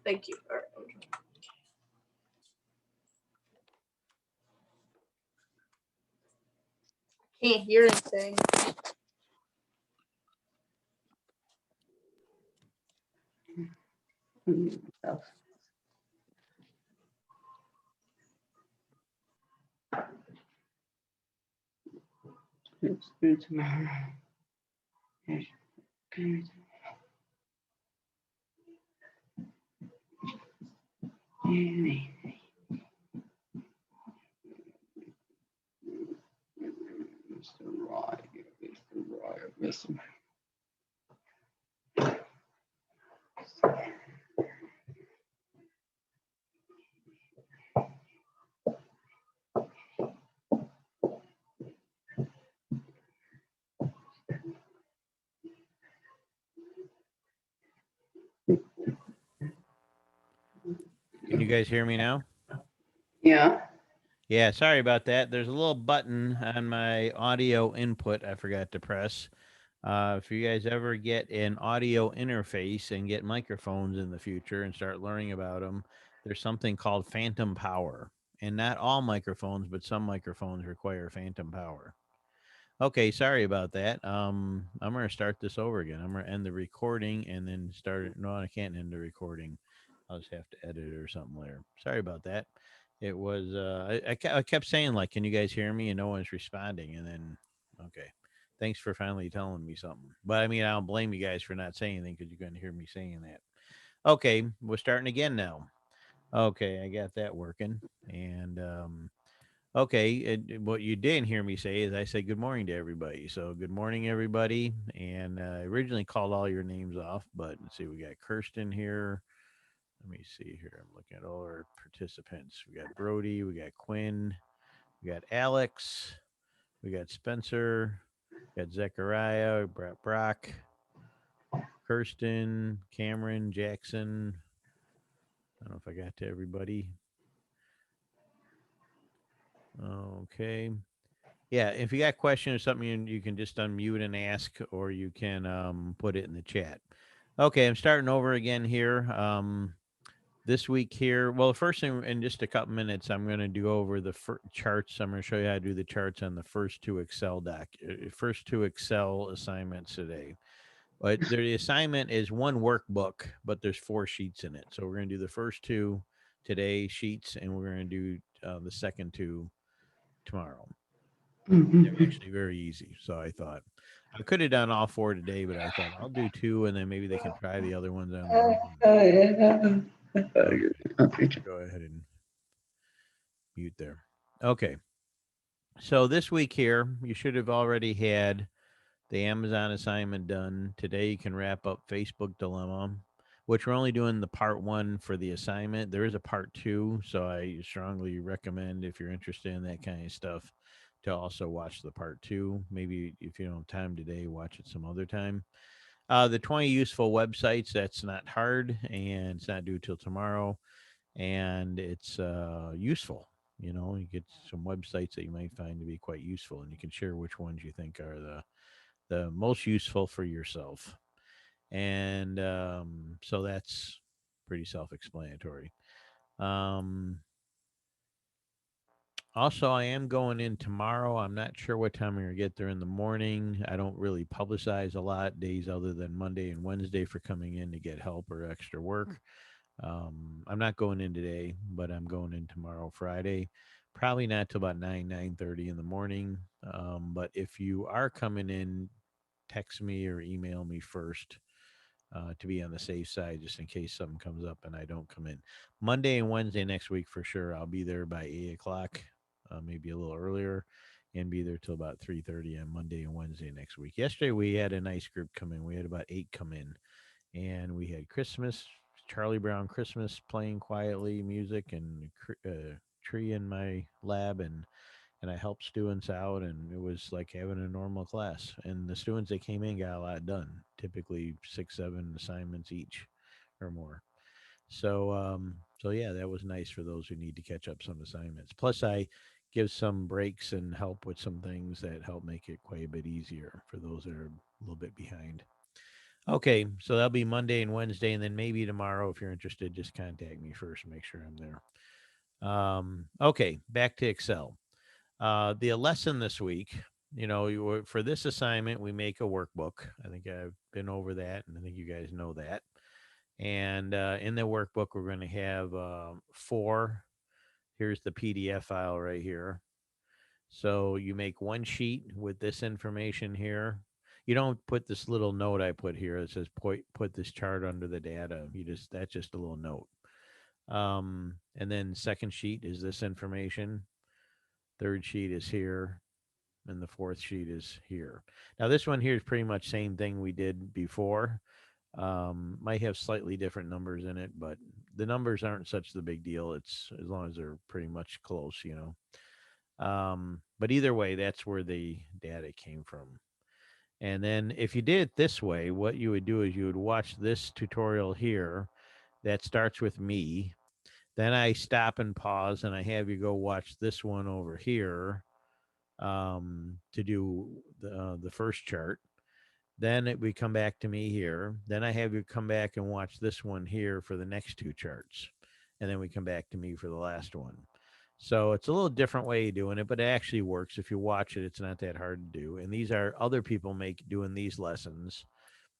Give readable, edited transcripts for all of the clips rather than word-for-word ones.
Thank you. All right. Can't hear anything. Let's do tomorrow. Okay. Mr. Roy, listen. Can you guys hear me now? Yeah. Yeah, sorry about that. There's a little button on my audio input I forgot to press. If you guys ever get an audio interface and get microphones in the future and start learning about them, there's something called phantom power. And not all microphones, but some microphones require phantom power. Okay, sorry about that. I'm gonna start this over again. I'm gonna end the recording and then start it. No, I can't end the recording. I'll just have to edit it or something later. Sorry about that. It was I kept saying like, "Can you guys hear me?" and no one's responding. And then, okay, thanks for finally telling me something. But I mean, I don't blame you guys for not saying anything because you couldn't hear me saying that. Okay, we're starting again now. Okay, I got that working. And okay, what you didn't hear me say is I said good morning to everybody. So good morning, everybody. And I originally called all your names off, but let's see, we got Kirsten here. Let me see here. I'm looking at all our participants. We got Brody, we got Quinn, we got Alex, we got Spencer, we got Zechariah, Brock, Kirsten, Cameron, Jackson. I don't know if I got to everybody. Okay. Yeah, if you got a question or something, you can just unmute and ask, or you can put it in the chat. Okay, I'm starting over again here. This week here, well, the first thing in just a couple minutes, I'm going to do over the charts. I'm going to show you how to do the charts on the first two Excel assignments today. But the assignment is one workbook, but there's 4 sheets in it. So we're going to do the first two today sheets, and we're going to do the second two tomorrow. They're actually very easy. So I thought I could have done all 4 today, but I thought I'll do 2 and then maybe they can try the other ones on their own. Okay. Go ahead and mute there. Okay. So this week here, you should have already had the Amazon assignment done. Today you can wrap up Facebook Dilemma, which we're only doing the part 1 for the assignment. There is a part 2, so I strongly recommend if you're interested in that kind of stuff to also watch the part 2. Maybe if you don't have time today, watch it some other time. The 20 useful websites, that's not hard and it's not due till tomorrow. And it's useful. You know, you get some websites that you might find to be quite useful, and you can share which ones you think are the most useful for yourself. And so that's pretty self-explanatory. Um, Also, I am going in tomorrow. I'm not sure what time I'm going to get there in the morning. I don't really publicize a lot days other than Monday and Wednesday for coming in to get help or extra work. I'm not going in today, but I'm going in tomorrow, Friday. Probably not till about 9:30 in the morning. But if you are coming in, text me or email me first to be on the safe side, just in case something comes up and I don't come in. Monday and Wednesday next week for sure. I'll be there by 8 o'clock, maybe a little earlier, and be there till about 3:30 on Monday and Wednesday next week. Yesterday we had a nice group come in. We had about 8 come in, and we had Christmas, Charlie Brown Christmas playing quietly, music and tree in my lab, and I helped students out, and it was like having a normal class. And the students that came in got a lot done, typically 6, 7 assignments each or more. So yeah, that was nice for those who need to catch up some assignments. Plus, I give some breaks and help with some things that help make it quite a bit easier for those that are a little bit behind. Okay, so that'll be Monday and Wednesday, and then maybe tomorrow, if you're interested, just contact me first, make sure I'm there. Okay, back to Excel. The lesson this week, for this assignment, we make a workbook. I think I've been over that, and I think you guys know that. And in the workbook, we're going to have four. Here's the PDF file right here. So you make one sheet with this information here. You don't put this little note I put here that says put this chart under the data. That's just a little note. And then second sheet is this information. Third sheet is here, and the fourth sheet is here. Now this one here is pretty much same thing we did before. Might have slightly different numbers in it, but the numbers aren't such the big deal. It's as long as they're pretty much close. But either way, that's where the data came from. And then if you did it this way, what you would do is you would watch this tutorial here that starts with me. Then I stop and pause and I have you go watch this one over here to do the first chart. Then we come back to me here. Then I have you come back and watch this one here for the next two charts. And then we come back to me for the last one. So it's a little different way of doing it, but it actually works. If you watch it, it's not that hard to do. And these are other people make doing these lessons.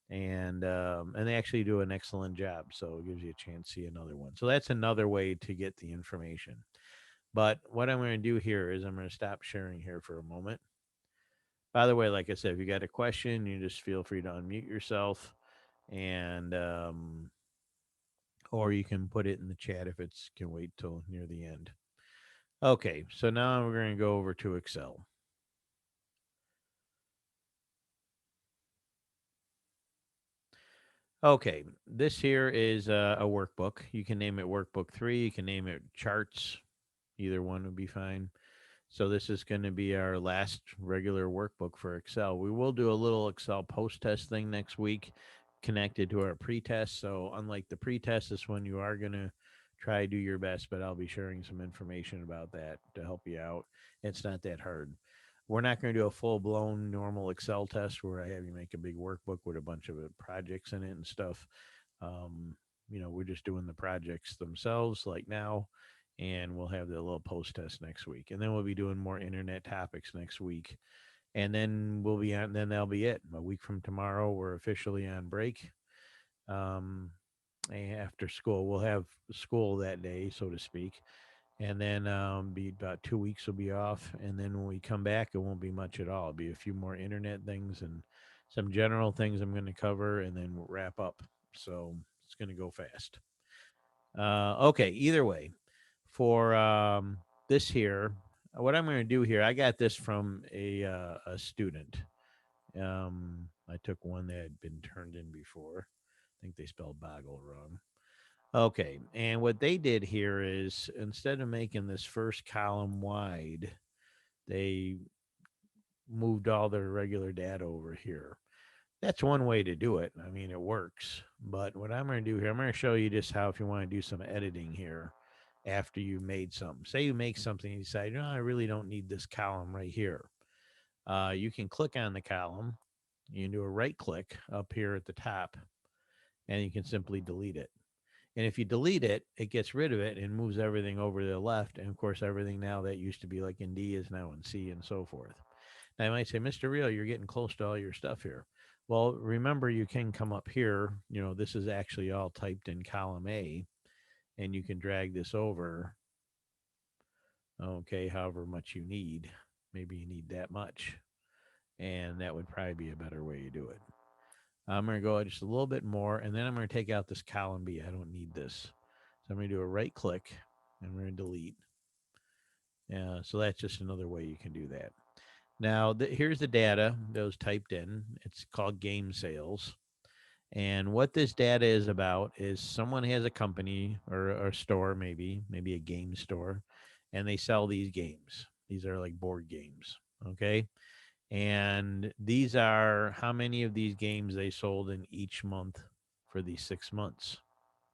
And they actually do an excellent job. So it gives you a chance to see another one. So that's another way to get the information. But what I'm going to do here is I'm going to stop sharing here for a moment. By the way, like I said, if you got a question, you just feel free to unmute yourself, and or you can put it in the chat if it's can wait till near the end. Okay, so now we're going to go over to Excel. Okay, this here is a workbook. You can name it Workbook 3. You can name it Charts. Either one would be fine. So this is going to be our last regular workbook for Excel. We will do a little Excel post-test thing next week connected to our pre-test. So unlike the pre-test, this one you are going to try to do your best, but I'll be sharing some information about that to help you out. It's not that hard. We're not going to do a full-blown normal Excel test where I have you make a big workbook with a bunch of projects in it and stuff. We're just doing the projects themselves like now, and we'll have the little post test next week. And then we'll be doing more internet topics next week. And then we'll be on, then that'll be it. A week from tomorrow, we're officially on break. After school, we'll have school that day, so to speak. And then be about 2 weeks will be off. And then when we come back, it won't be much at all. It'll be a few more internet things and some general things I'm going to cover, and then we'll wrap up. So it's going to go fast. Okay, either way, for this here, what I'm going to do here, I got this from a student. I took one that had been turned in before. I think they spelled Boggle wrong. Okay, and what they did here is instead of making this first column wide, they moved all their regular data over here. That's one way to do it. I mean, it works. But what I'm going to do here, I'm going to show you just how if you want to do some editing here after you made something. Say you make something and you decide, no, I really don't need this column right here. You can click on the column. You can do a right click up here at the top, and you can simply delete it. And if you delete it, it gets rid of it and moves everything over to the left. And of course, everything now that used to be like in D is now in C and so forth. Now, I might say, Mr. Real, you're getting close to all your stuff here. Well, remember, you can come up here. This is actually all typed in column A, and you can drag this over. Okay, however much you need. Maybe you need that much. And that would probably be a better way to do it. I'm going to go just a little bit more, and then I'm going to take out this column B. I don't need this. So I'm going to do a right click, and we're going to delete. So that's just another way you can do that. Now, here's the data that was typed in. It's called game sales. And what this data is about is someone has a company or a store, maybe a game store, and they sell these games. These are like board games. Okay. And these are how many of these games they sold in each month for these 6 months.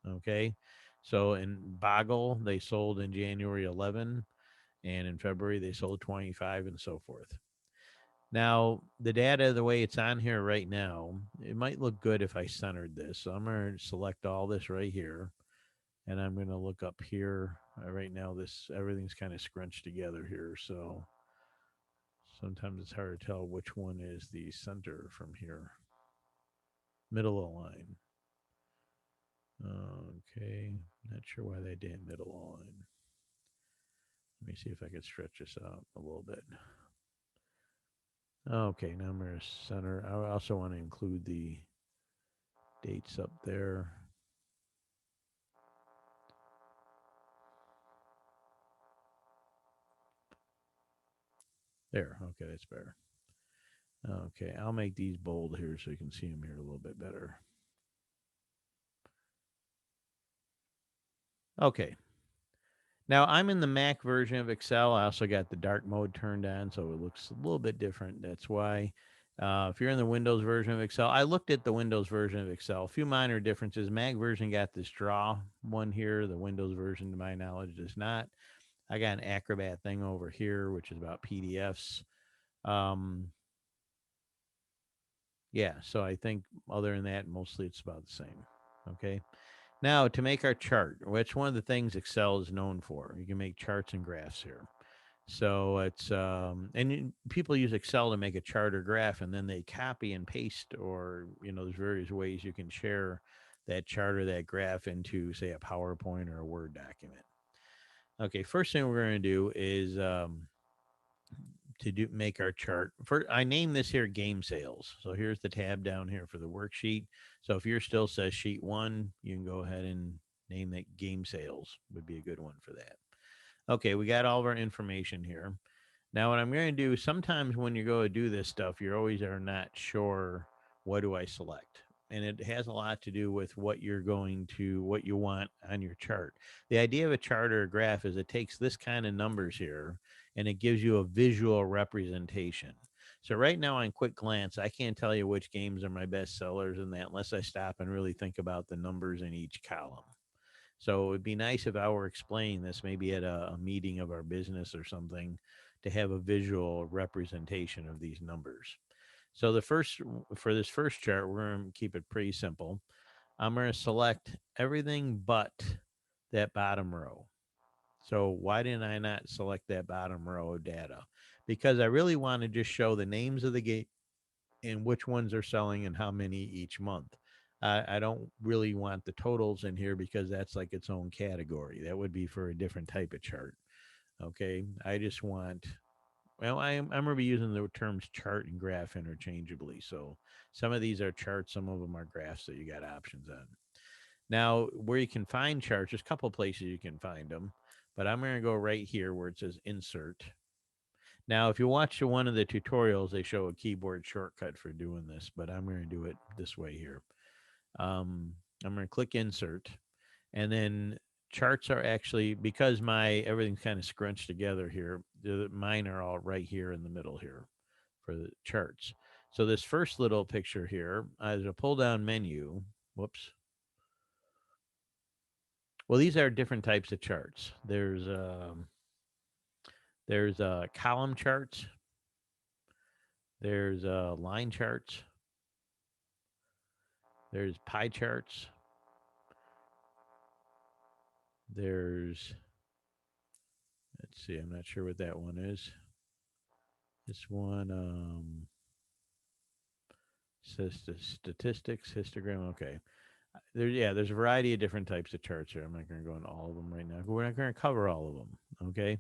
Okay. So in Boggle, they sold in January 11, and in February, they sold 25, and so forth. Now, the data, the way it's on here right now, it might look good if I centered this. So I'm going to select all this right here, and I'm going to look up here. Right now, this everything's kind of scrunched together here, so sometimes it's hard to tell which one is the center from here. Middle of the line. Okay, not sure why they did middle of the line. Let me see if I can stretch this out a little bit. Okay, now I'm going to center. I also want to include the dates up there. There. Okay, that's better. Okay, I'll make these bold here so you can see them here a little bit better. Okay. Now I'm in the Mac version of Excel. I also got the dark mode turned on, so it looks a little bit different. That's why. If you're in the Windows version of Excel, I looked at the Windows version of Excel. A few minor differences. Mac version got this draw one here. The Windows version, to my knowledge, does not. I got an Acrobat thing over here, which is about PDFs. Um, yeah, so I think other than that, mostly it's about the same. Okay. Now, to make our chart, which one of the things Excel is known for, you can make charts and graphs here. So it's people use Excel to make a chart or graph, and then they copy and paste, or there's various ways you can share that chart or that graph into, say, a PowerPoint or a Word document. Okay, first thing we're going to do is make our chart. I name this here game sales. So here's the tab down here for the worksheet. So if yours still says sheet 1, you can go ahead and name that game sales would be a good one for that. Okay, we got all of our information here. Now what I'm going to do, sometimes when you go to do this stuff, you always are not sure, what do I select? And it has a lot to do with what you want on your chart. The idea of a chart or a graph is it takes this kind of numbers here and it gives you a visual representation. So right now on quick glance, I can't tell you which games are my best sellers and that unless I stop and really think about the numbers in each column. So it'd be nice if I were explaining this maybe at a meeting of our business or something to have a visual representation of these numbers. So for this first chart, we're going to keep it pretty simple. I'm going to select everything but that bottom row. So why didn't I not select that bottom row of data? Because I really want to just show the names of the game and which ones are selling and how many each month. I don't really want the totals in here because that's like its own category. That would be for a different type of chart. Okay. I just want, well, I'm going to be using the terms chart and graph interchangeably. So some of these are charts, some of them are graphs that you got options on. Now, where you can find charts, there's a couple places you can find them, but I'm going to go right here where it says insert. Now, if you watch one of the tutorials, they show a keyboard shortcut for doing this, but I'm going to do it this way here. I'm going to click insert, and then charts are actually, because everything's kind of scrunched together here, mine are all right here in the middle here for the charts. So this first little picture here is a pull down menu. Whoops. Well, these are different types of charts. There's column charts. There's line charts. There's pie charts. There's, let's see, I'm not sure what that one is. This one says the statistics, histogram. Okay. There's a variety of different types of charts here. I'm not going to go into all of them right now. We're not going to cover all of them. Okay.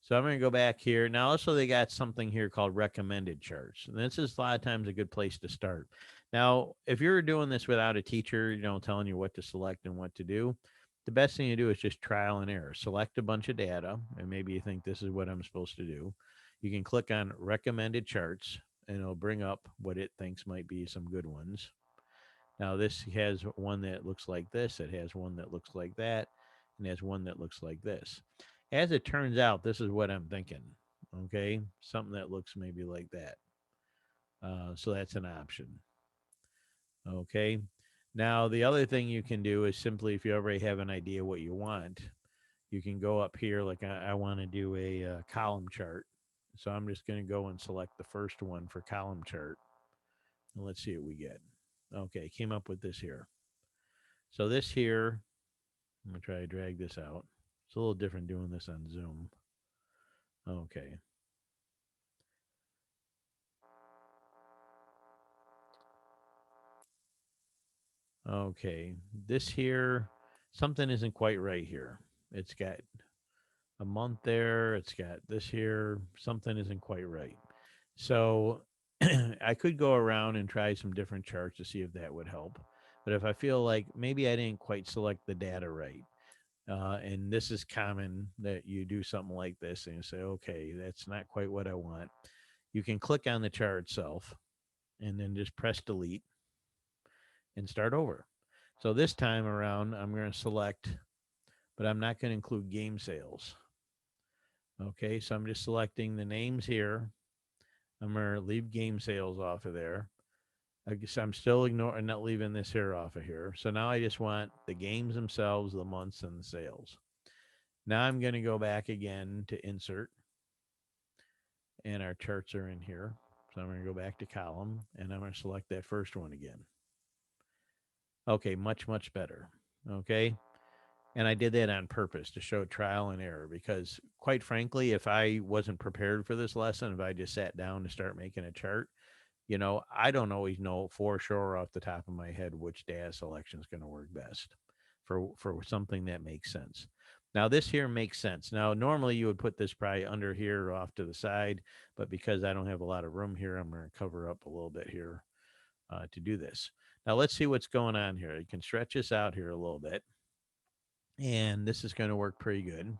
So I'm going to go back here. Now, also, they got something here called recommended charts. And this is a lot of times a good place to start. Now, if you're doing this without a teacher, telling you what to select and what to do, the best thing to do is just trial and error. Select a bunch of data, and maybe you think this is what I'm supposed to do. You can click on recommended charts, and it'll bring up what it thinks might be some good ones. Now, this has one that looks like this. It has one that looks like that, and has one that looks like this. As it turns out, this is what I'm thinking. Okay, something that looks maybe like that. So that's an option. Okay. Now, the other thing you can do is simply, if you already have an idea what you want, you can go up here. Like I want to do a column chart. So I'm just going to go and select the first one for column chart. And let's see what we get. Okay, came up with this here. So this here, I'm going to try to drag this out. It's a little different doing this on Zoom. Okay. Okay. This here, something isn't quite right here. It's got a month there. It's got this here. Something isn't quite right. So I could go around and try some different charts to see if that would help. But if I feel like maybe I didn't quite select the data right, and this is common that you do something like this and you say, okay, that's not quite what I want. You can click on the chart itself and then just press delete and start over. So this time around, I'm going to select, but I'm not going to include game sales. Okay, so I'm just selecting the names here. I'm going to leave game sales off of there. I guess I'm still ignoring, not leaving this here off of here. So now I just want the games themselves, the months, and the sales. Now I'm going to go back again to insert, and our charts are in here. So I'm going to go back to column, and I'm going to select that first one again. Okay, much, much better. Okay. And I did that on purpose to show trial and error because, quite frankly, if I wasn't prepared for this lesson, if I just sat down to start making a chart, I don't always know for sure off the top of my head which data selection is going to work best for something that makes sense. Now, this here makes sense. Now, normally you would put this probably under here or off to the side, but because I don't have a lot of room here, I'm going to cover up a little bit here to do this. Now, let's see what's going on here. You can stretch this out here a little bit, and this is going to work pretty good.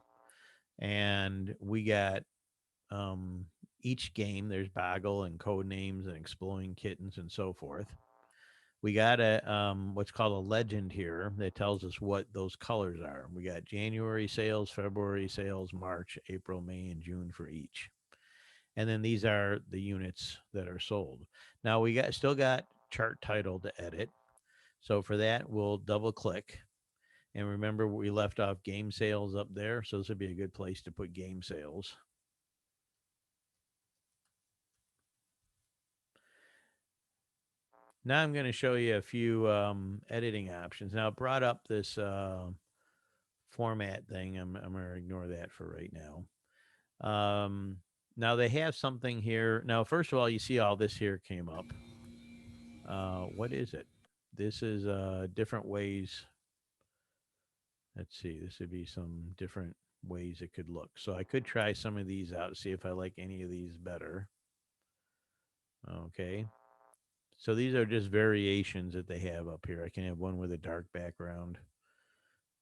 And we got um, each game, there's Boggle and code names and exploding kittens and so forth. We got a what's called a legend here that tells us what those colors are. We got January sales, February sales, March, April, May, and June for each. And then these are the units that are sold. Now we still got chart title to edit. So for that, we'll double click. And remember, we left off game sales up there. So this would be a good place to put game sales. Now I'm going to show you a few editing options. Now, it brought up this format thing. I'm going to ignore that for right now. Now, they have something here. Now, first of all, you see all this here came up. What is it? This is different ways. Let's see. This would be some different ways it could look. So I could try some of these out to see if I like any of these better. Okay. So these are just variations that they have up here. I can have one with a dark background.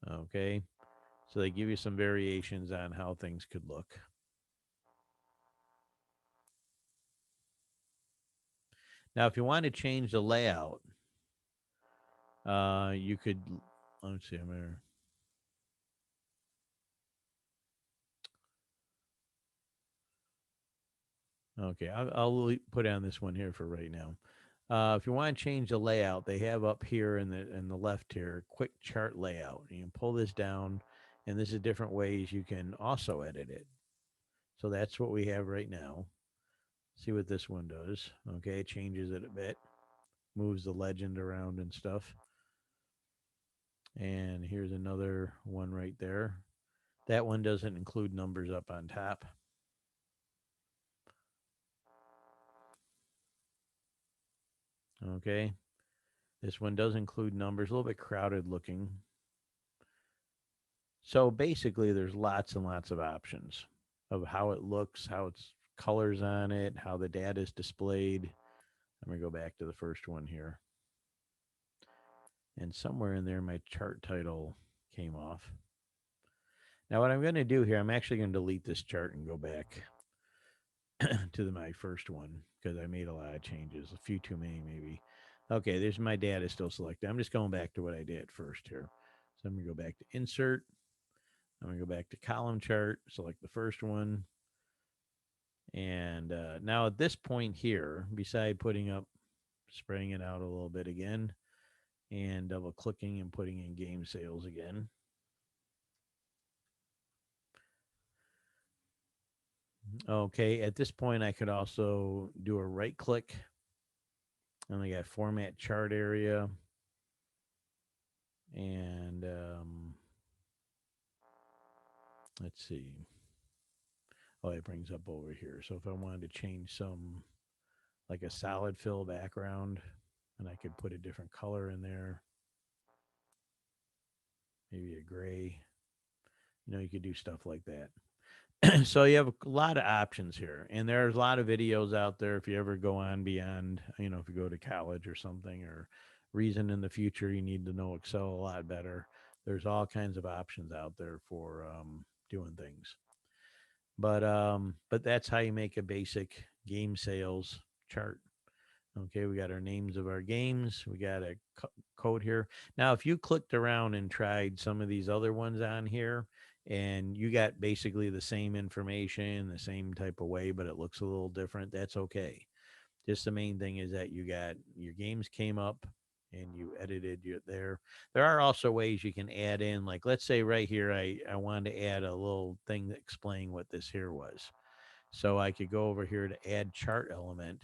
Okay. So they give you some variations on how things could look. Now, if you want to change the layout, you could, let's see, I'm there. Okay, I'll put on this one here for right now. If you want to change the layout, they have up here in the left here, quick chart layout. You can pull this down, and this is different ways you can also edit it. So that's what we have right now. See what this one does. Okay, it changes it a bit, moves the legend around and stuff. And here's another one right there. That one doesn't include numbers up on top. Okay. This one does include numbers, a little bit crowded looking. So basically, there's lots and lots of options of how it looks, how it's colors on it, how the data is displayed. I'm going to go back to the first one here. And somewhere in there, my chart title came off. Now, what I'm going to do here, I'm actually going to delete this chart and go back to my first one because I made a lot of changes, a few too many maybe. Okay, there's my data still selected. I'm just going back to what I did first here. So I'm going to go back to insert. I'm going to go back to column chart, select the first one. And now at this point here, beside putting up, spraying it out a little bit again, and double clicking and putting in game sales again. Okay, at this point, I could also do a right click, and I got format chart area, and let's see. Oh, it brings up over here. So if I wanted to change some, like a solid fill background, and I could put a different color in there, maybe a gray. You could do stuff like that. So you have a lot of options here, and there's a lot of videos out there. If you ever go on beyond, if you go to college or something, or reason in the future you need to know Excel a lot better, there's all kinds of options out there for doing things. But that's how you make a basic game sales chart. Okay, we got our names of our games. We got a code here. Now, if you clicked around and tried some of these other ones on here, and you got basically the same information, the same type of way, but it looks a little different, that's okay. Just the main thing is that you got your games came up and you edited your there. There are also ways you can add in, like let's say right here, I wanted to add a little thing that explain what this here was. So I could go over here to add chart element,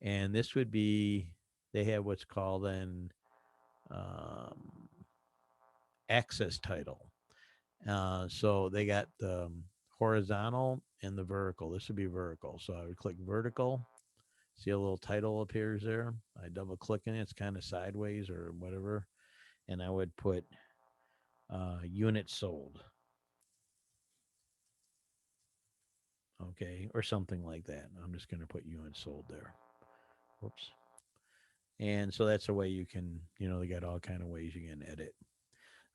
and this would be, they have what's called an um, access title. So they got the horizontal and the vertical. This would be vertical. So I would click vertical. See a little title appears there. I double click in it. It's kind of sideways or whatever. And I would put units sold. Okay. Or something like that. I'm just going to put units sold there. Whoops. And so that's a way you can, they got all kind of ways you can edit.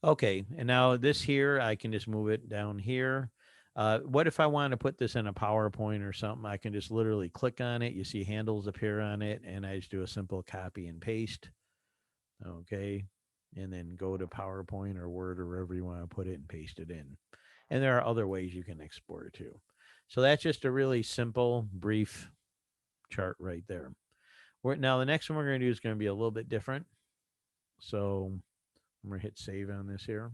Okay, and now this here, I can just move it down here. What if I want to put this in a PowerPoint or something? I can just literally click on it. You see handles appear on it, and I just do a simple copy and paste. Okay, and then go to PowerPoint or Word or wherever you want to put it and paste it in. And there are other ways you can export it to. So that's just a really simple, brief chart right there. Now, the next one we're going to do is going to be a little bit different. So I'm going to hit save on this here.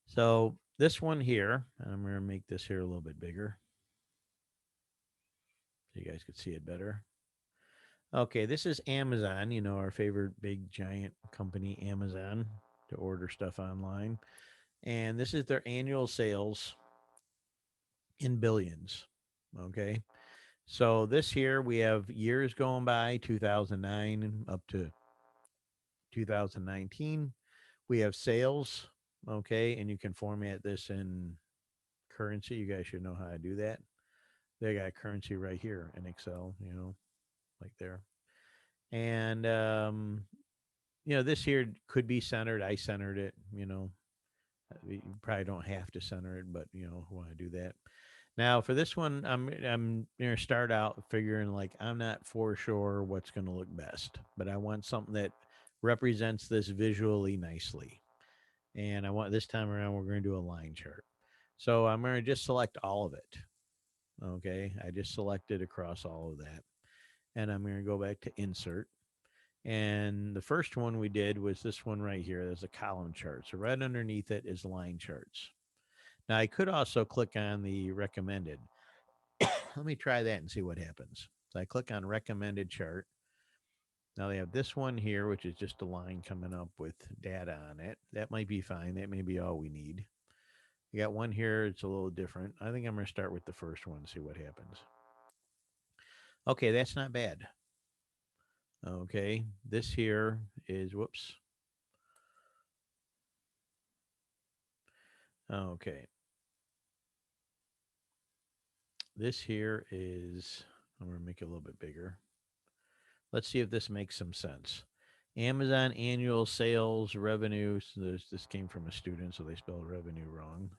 So this one here, I'm going to make this here a little bit bigger so you guys could see it better. Okay, this is Amazon, our favorite big giant company, Amazon, to order stuff online. And this is their annual sales in billions. Okay. So this here, we have years going by, 2009 up to 2019. We have sales. Okay. And you can format this in currency. You guys should know how to do that. They got currency right here in Excel, like there. And this here could be centered. I centered it, You probably don't have to center it, but want to do that. Now for this one, I'm gonna start out figuring like I'm not for sure what's gonna look best, but I want something that represents this visually nicely. And I want, this time around we're gonna do a line chart. So I'm gonna just select all of it. Okay, I just selected across all of that. And I'm going to go back to insert. And the first one we did was this one right here. There's a column chart. So right underneath it is line charts. Now I could also click on the recommended. Let me try that and see what happens. So I click on recommended chart. Now they have this one here, which is just a line coming up with data on it. That might be fine. That may be all we need. We got one here. It's a little different. I think I'm going to start with the first one and see what happens. Okay, that's not bad. Okay, this here is, whoops. Okay, this here is, I'm going to make it a little bit bigger. Let's see if this makes some sense. Amazon annual sales revenue. So this came from a student, so they spelled revenue wrong.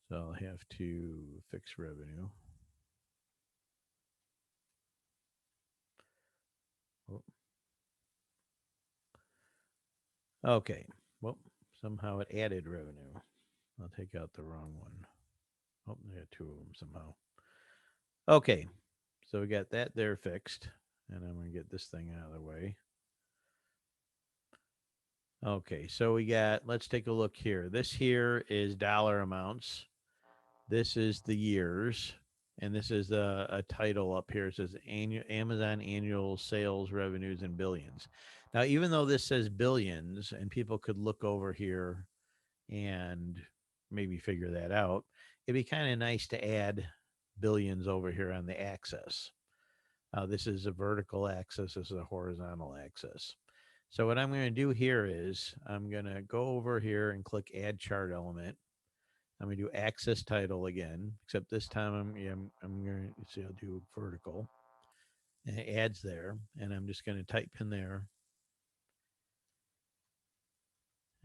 So I'll have to fix revenue. Oh. Okay, well, somehow it added revenue. I'll take out the wrong one. Oh, I got two of them somehow. Okay, so we got that there fixed. And I'm going to get this thing out of the way. Okay, so we got, let's take a look here. This here is dollar amounts. This is the years, and this is a title up here. It says Amazon annual sales revenues in billions. Now, even though this says billions, and people could look over here and maybe figure that out, it'd be kind of nice to add billions over here on the axis. This is a vertical axis. This is a horizontal axis. So what I'm going to do here is I'm going to go over here and click Add Chart Element. I'm going to do Axis Title again, except this time I'm going to see I'll do vertical. And it adds there, and I'm just going to type in there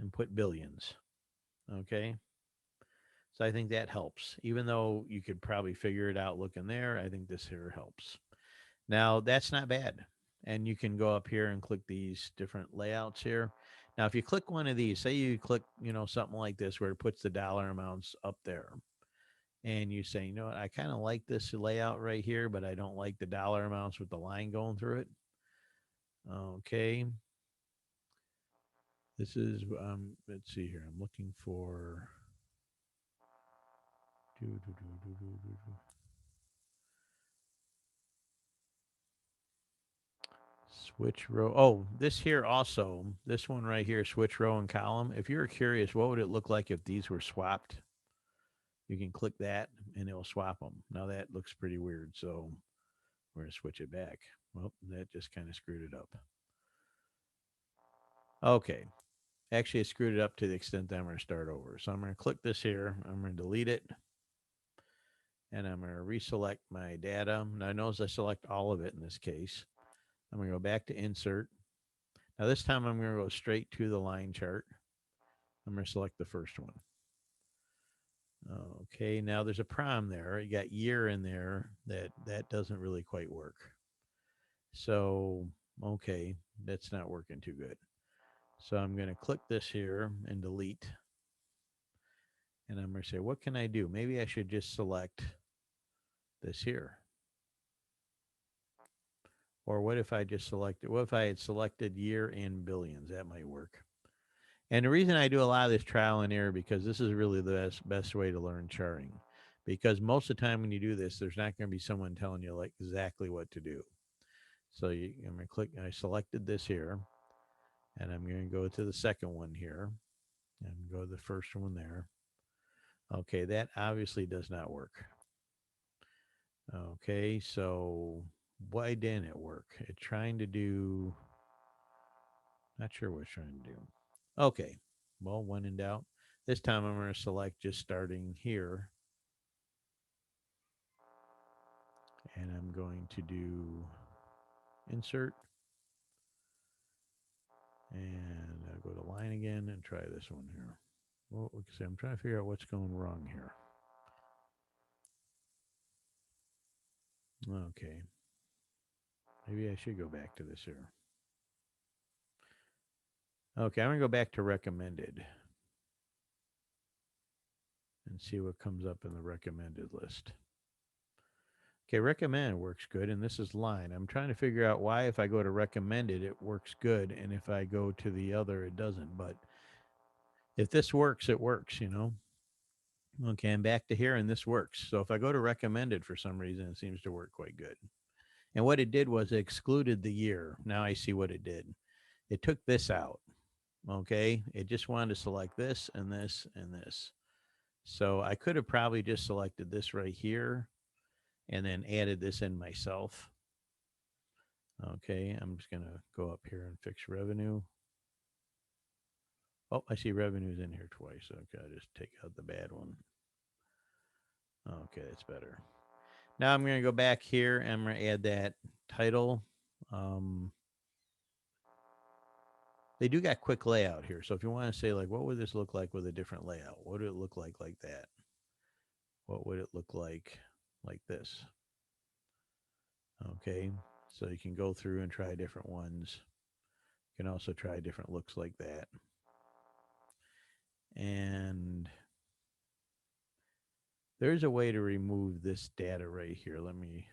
and put billions. Okay. So I think that helps. Even though you could probably figure it out looking there, I think this here helps. Now, that's not bad. And you can go up here and click these different layouts here. Now, if you click one of these, say you click, something like this where it puts the dollar amounts up there, and you say, you know what, I kind of like this layout right here, but I don't like the dollar amounts with the line going through it. Okay. This is, let's see here. I'm looking for, switch row. Oh, this here also, this one right here, switch row and column. If you're curious, what would it look like if these were swapped? You can click that and it'll swap them. Now that looks pretty weird. So we're going to switch it back. Well, that just kind of screwed it up. Okay. Actually, it screwed it up to the extent that I'm going to start over. So I'm going to click this here. I'm going to delete it. And I'm going to reselect my data. Now, notice I select all of it in this case. I'm going to go back to Insert. Now, this time I'm going to go straight to the line chart. I'm going to select the first one. Okay, now there's a problem there. You got year in there. That doesn't really quite work. So, okay, that's not working too good. So I'm going to click this here and delete. And I'm going to say, what can I do? Maybe I should just select this here. Or what if I just selected, what if I had selected year in billions? That might work. And the reason I do a lot of this trial and error, because this is really the best way to learn charting. Because most of the time when you do this, there's not going to be someone telling you like exactly what to do. So I'm going to click, I selected this here, and I'm going to go to the second one here, and go to the first one there. Okay, that obviously does not work. Okay, so why didn't it work? It's trying to do, not sure what it's trying to do. Okay, well, when in doubt, this time I'm going to select just starting here. And I'm going to do insert. And I'll go to line again and try this one here. Well, we can see I'm trying to figure out what's going wrong here. Okay. Maybe I should go back to this here. Okay, I'm going to go back to recommended and see what comes up in the recommended list. Okay, recommended works good, and this is line. I'm trying to figure out why if I go to recommended, it works good, and if I go to the other, it doesn't. But if this works, it works, Okay, I'm back to here, and this works. So if I go to recommended for some reason, it seems to work quite good. And what it did was it excluded the year. Now I see what it did. It took this out. Okay, it just wanted to select this and this and this. So I could have probably just selected this right here and then added this in myself. Okay, I'm just going to go up here and fix revenue. Oh, I see revenues in here twice. Okay, I'll just take out the bad one. Okay, that's better. Now I'm going to go back here and I'm going to add that title. They do got quick layout here. So if you want to say like, what would this look like with a different layout? What would it look like that? What would it look like this? Okay. So you can go through and try different ones. You can also try different looks like that. And there's a way to remove this data right here. Let me.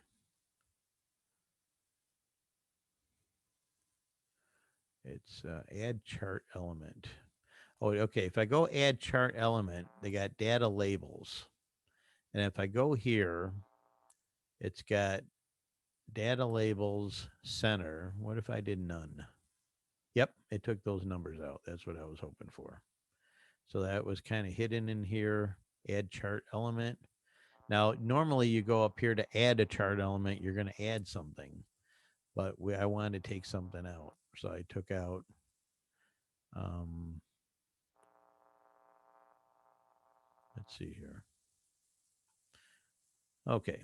It's add chart element. Oh, okay. If I go add chart element, they got data labels. And if I go here, it's got data labels center. What if I did none? Yep, it took those numbers out. That's what I was hoping for. So that was kind of hidden in here. Add chart element. Now, normally you go up here to add a chart element, you're going to add something, but I wanted to take something out. So I took out, um, let's see here. Okay.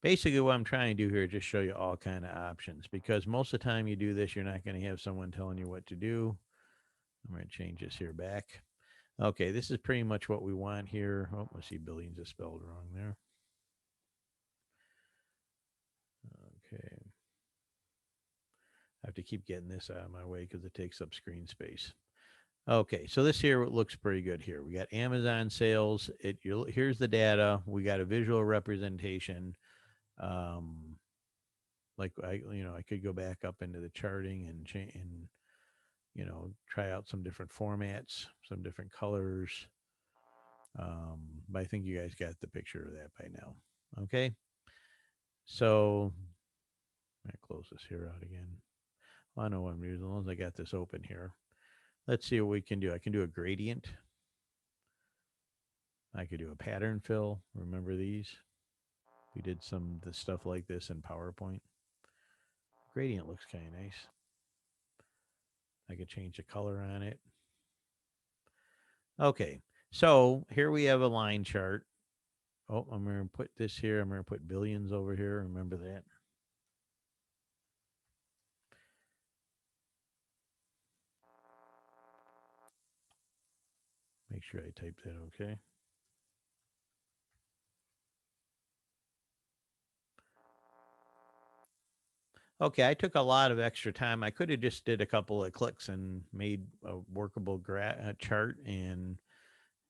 Basically what I'm trying to do here is just show you all kind of options, because most of the time you do this, you're not going to have someone telling you what to do. I'm going to change this here back. Okay, this is pretty much what we want here. Oh, I see billions is spelled wrong there. Okay. I have to keep getting this out of my way because it takes up screen space. Okay, so this here looks pretty good here. We got Amazon sales. Here's the data. We got a visual representation. Um, like I could go back up into the charting and try out some different formats, some different colors. But I think you guys got the picture of that by now. Okay, so I'm gonna close this here out again. Well, I know what I'm using as long as I got this open here. Let's see what we can do. I can do a gradient. I could do a pattern fill. Remember these? We did some the stuff like this in PowerPoint. Gradient looks kind of nice. I could change the color on it. Okay, so here we have a line chart. Oh, I'm going to put this here. I'm going to put billions over here. Remember that. Make sure I type that okay. Okay, I took a lot of extra time. I could have just did a couple of clicks and made a workable chart and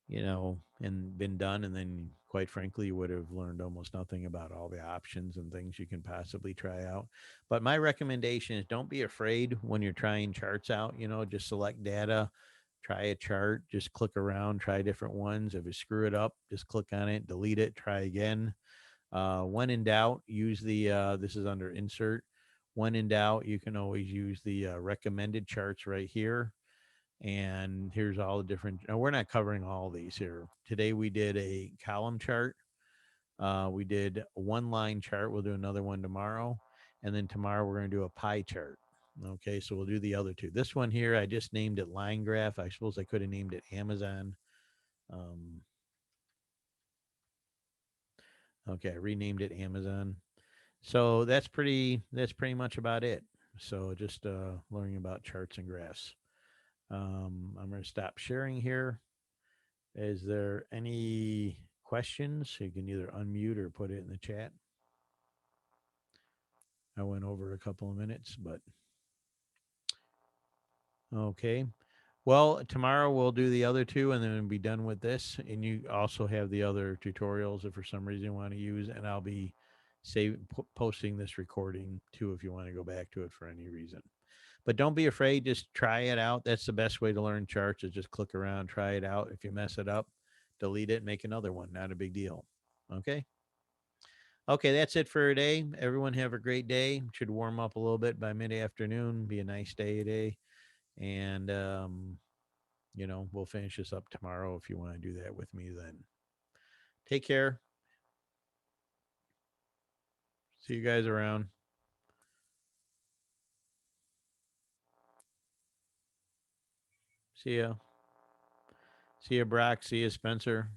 been done. And then, quite frankly, you would have learned almost nothing about all the options and things you can possibly try out. But my recommendation is don't be afraid when you're trying charts out. Just select data, try a chart, just click around, try different ones. If you screw it up, just click on it, delete it, try again. When in doubt, use this is under insert. When in doubt, you can always use the recommended charts right here. And here's all the different, we're not covering all these here. Today we did a column chart. We did a one line chart. We'll do another one tomorrow. And then tomorrow we're going to do a pie chart. Okay, so we'll do the other two. This one here, I just named it line graph. I suppose I could have named it Amazon. Okay, I renamed it Amazon. So that's pretty much about it. So just learning about charts and graphs. I'm going to stop sharing here. Is there any questions? You can either unmute or put it in the chat. I went over a couple of minutes, but okay. Well, tomorrow we'll do the other two and then we'll be done with this. And you also have the other tutorials if for some reason you want to use, and I'll be posting this recording too if you want to go back to it for any reason. But don't be afraid. Just try it out. That's the best way to learn charts is just click around, try it out. If you mess it up, delete it, make another one. Not a big deal. Okay. Okay, that's it for today. Everyone have a great day. Should warm up a little bit by mid-afternoon. Be a nice day today. And, we'll finish this up tomorrow if you want to do that with me then. Take care. See you guys around. See ya. See ya, Brock. See ya, Spencer.